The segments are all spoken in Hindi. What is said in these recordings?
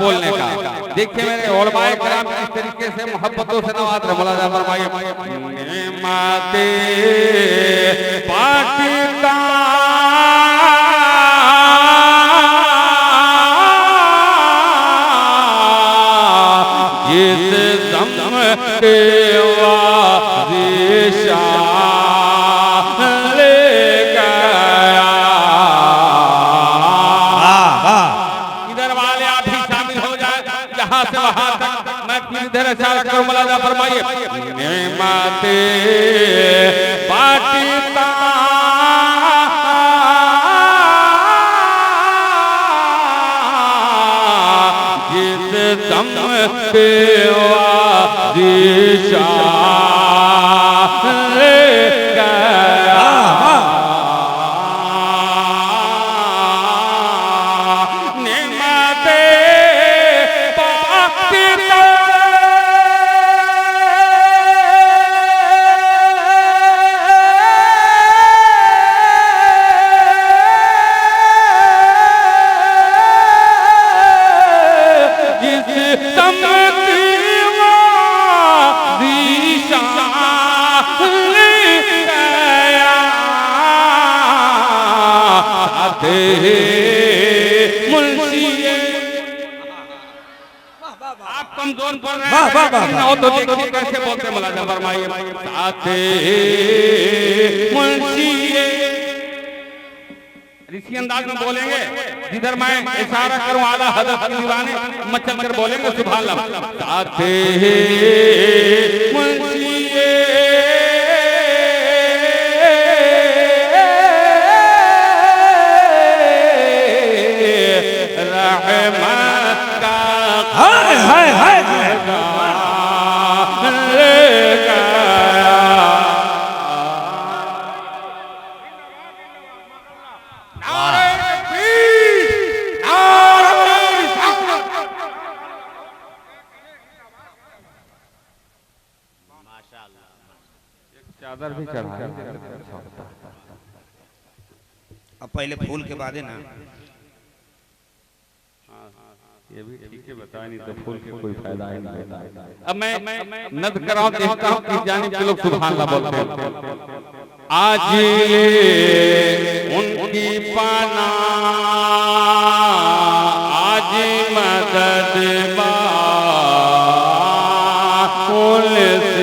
बोलने का देखिए मेरे उलमाए कराम इस तरीके से मोहब्बतों से नवाज रहे। मौलाना फरमाइए नेमाते पाकिस्तान जिस दम पे वाजिशा ले गया। इधर वाले आप भी शामिल हो जाए, यहाँ से वहां तक मैं फिर इधर इशारा करूं। मौलाना फरमाइए नेमाते पाकिस्तान जिस दम पे वाजिशा ले गया। नेमाते आप कमजोर बोल रहे हैं तो देखिए कैसे बोलते हैं। मौलाना फरमाइए साथे मुंशिए इसी अंदाज में बोलेंगे जिधर मैं इशारा करूं आला हज़रत की दीवाने मचल कर बोलेंगे सुभान अल्लाह। साथे मुंशिए चादर भी चढ़ा। अब पहले फूल के बाद है ना, ये भी ठीक है बताया नहीं तो फूल के कोई फायदा है नहीं। अब मैं नद कराऊं देखता हूं किस जानिब के लोग सुभान अल्लाह बोलते हैं। आज उनकी पाना आज मदद फूल से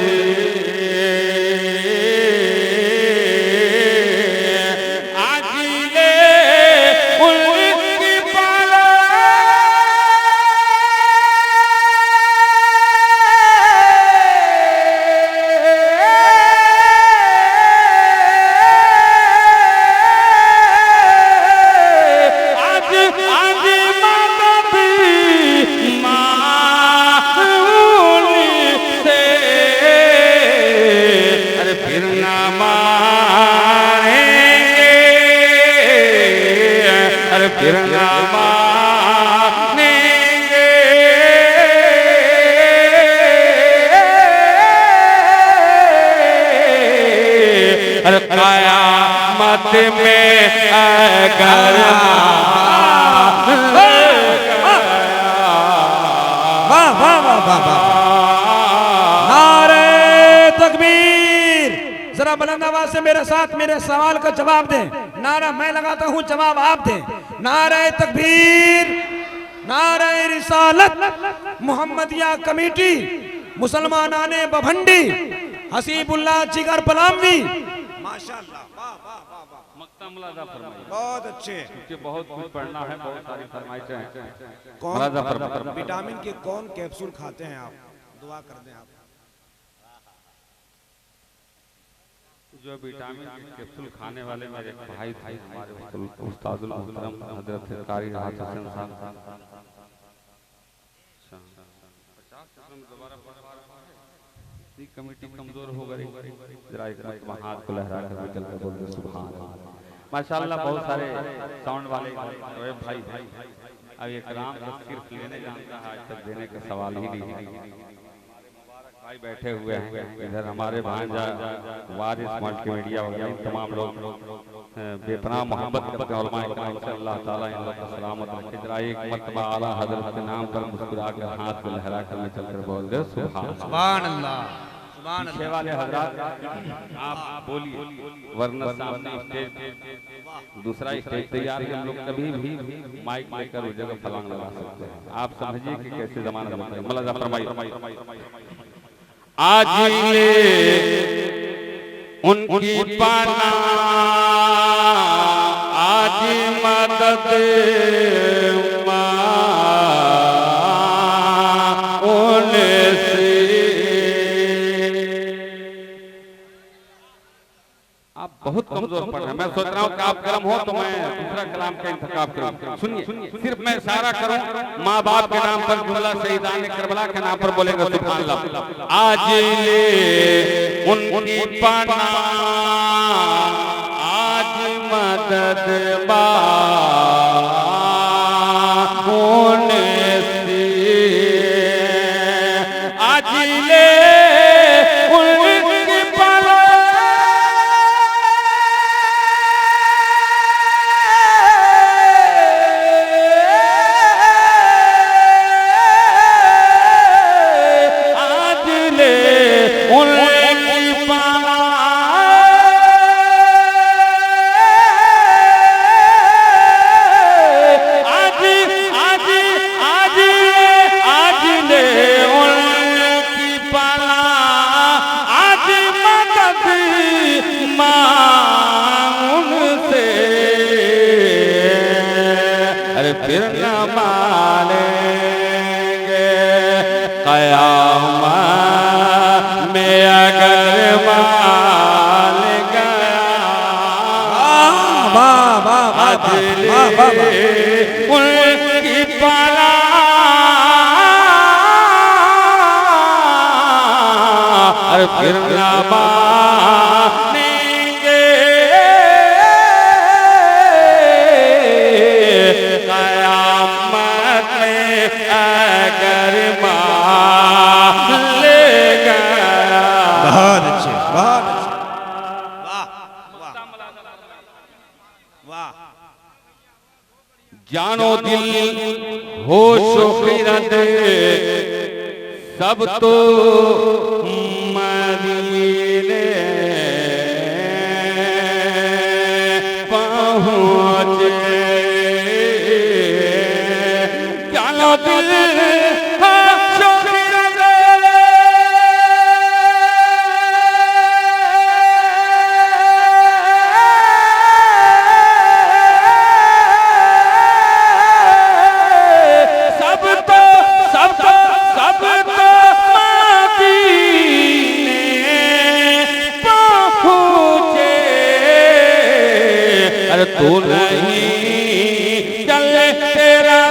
कयामत में अगर नारे तकबीर। जरा बुलंद आवाज से मेरे साथ मेरे सवाल का जवाब दें। नारा मैं लगाता हूं, जवाब आप दें। नारे तकबीर, नारे रिसालत, मोहम्मदिया कमेटी, मुसलमानाने बभंडी, हसीबुल्लाह जिगर पलामी। माशाल्लाह, वाह वाह वाह वाह, मक्ता मुलाजा फरमाइए। बहुत अच्छे। क्योंकि बहुत कुछ पढ़ना है, बहुत सारी फरमाइशें हैं। कौन मुलाजा फरमाइए। विटामिन के कौन कैप्सूल खाते हैं आप? दुआ कर दें आप। जो विटामिन के कैप्सूल खाने वाले मेरे भाई थे हमारे उस्तादुल मोहतरम हजरत कारी राहत हसन साहब। कमेटी कमजोर हो गई, जरा एक मरतबा हाथ को लहरा कर निकल कर बोल दे सुभान अल्लाह। माशाअल्लाह बहुत सारे साउंड वाले भाई अब ये कलाम सिर्फ लेने जानता है, आज तक देने का सवाल ही नहीं है। भाई बैठे हुए हैं इधर, हमारे भांजा वारिस मल्टीमीडिया वगैरह तमाम लोग बेपनाह मोहब्बत करते हैं उलमा इकराम से। अल्लाह ताला इन लोग को सलामत रखे। जरा एक मरतबा आला हजरत के नाम पर मुस्कुरा कर हाथ को लहरा कर निकल कर बोल दे सुभान अल्लाह। पीछे वाले हजरात आप बोलिए, वरना सामने स्टेज दूसरा स्टेज तैयार है, हम लोग कभी भी माइक लेकर उस जगह फलांग लगा सकते हैं। आप समझिए कि कैसे जमाना है। मुलाजा फरमाइए। आज ले उनकी पाना, आज मदद उनसे। आप बहुत कमजोर पड़ रहे हैं। मैं सोच रहा हूँ कि आप गर्म हो तो मैं दूसरा कलाम का इंतखाब करूँ। सुनिए, सिर्फ मैं इशारा करूँ, माँ बाप के नाम पर जुमला शहीदान करबला के नाम पर बोलेगा सुभान अल्लाह। आज ले उनकी पाना, आज मदद उनसे, आज ले उनकी पाना, फिर न मानेंगे क़यामत में अगर मान गया। उनकी पाला, अरे फिर न मानेंगे क़यामत में अगर मान ले गया। बहुत अच्छे, बहुत अच्छे, वाह वाह वाह। जानो दिल होश खिरत सब तो मदीने पहुँचे। जानो दिल होश खिरत तू नहीं चले तेरा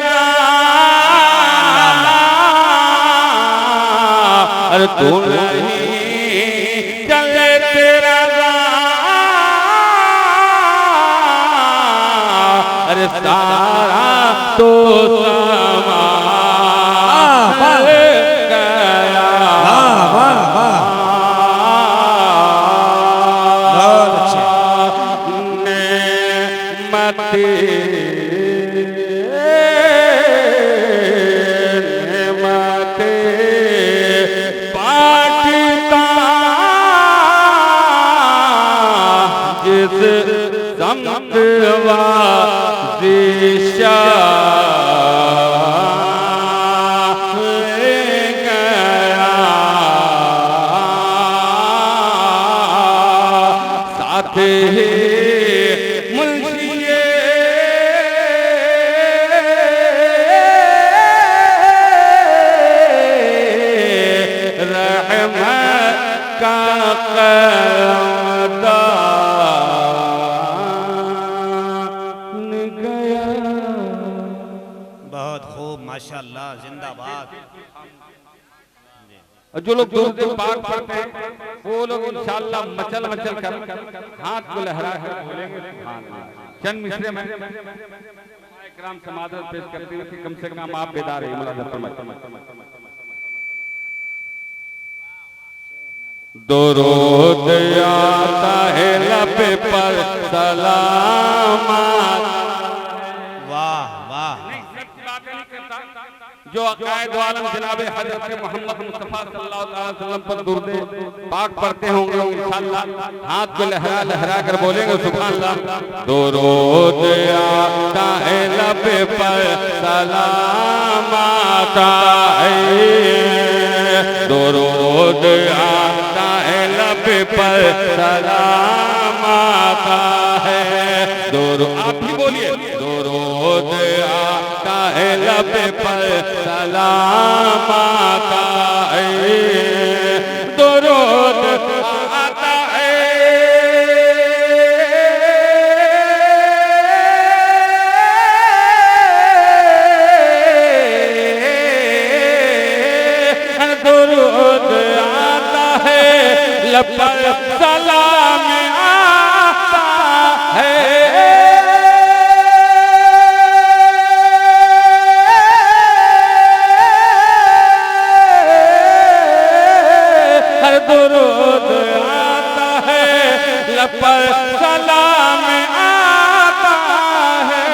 अरे तू नहीं चले तेरा अरे सारा तो समा गया। बहुत अच्छे। पाटता जिस समतवा दिशा का कदम गया। बहुत खूब माशाल्लाह, जिंदाबाद। और जो लोग दुरूद पाक पढ़ते हैं वो लोग इंशाअल्लाह मचल मचल कर हाथ को लहरा कर बोलेंगे सुभान अल्लाह। चंद मिसरे में इकराम समादत पेश करते हुए कि कम से कम आप बेदार रहिए। मुलाज़ा फरमाइए। दुरूद आता है लब पर सलामत। वाह वाह। जो अकायद वालम जनाब हजरत मोहम्मद मुस्तफा सल्लल्लाहु अलैहि वसल्लम पर दुरूद पाक पढ़ते होंगे इंशाअल्लाह हाथ को लहरा लहरा कर बोलेंगे सुभान अल्लाह। दुरूद आता है लब पर सलाम आता है। दुरूद आता है लब पर सलाम आता है। आप भी बोलिए। दुरूद आता है लब पर सलाम आता है। दुरूद आता है। दुरूद आता है लब पर सलाम आता है। दुरूद आता है लब पर सलाम आता है।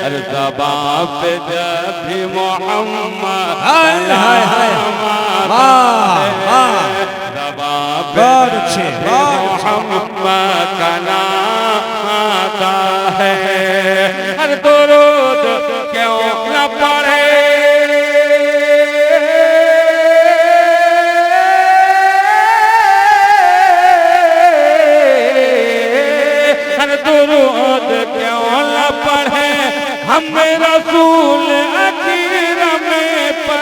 हर ज़बान पे जब भी मोहम्मद ज़बान पे मोहम्मद का नाम आता है। हर दुरूद क्यों न पढ़े हम रसूल अकरम पे।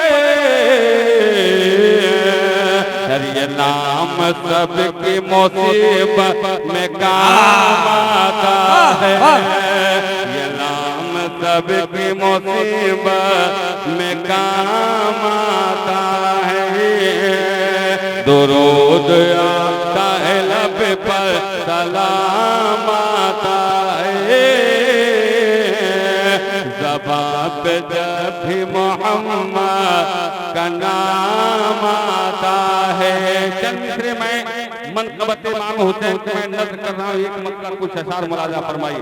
ये नाम सबकी मुसीबत में काम आता है। ये नाम सबकी मुसीबत में काम आता है। दुरूद आता है लब पर सलाम आता है। ज़बान पे जब भी मोहम्मद का नाम आता है। चंद मिसरे में मनक़बत इमाम हुसैन को मैं नज़्म कर रहा हूँ। एक मतलब कुछ अशार मुलाज़ा फरमाइए।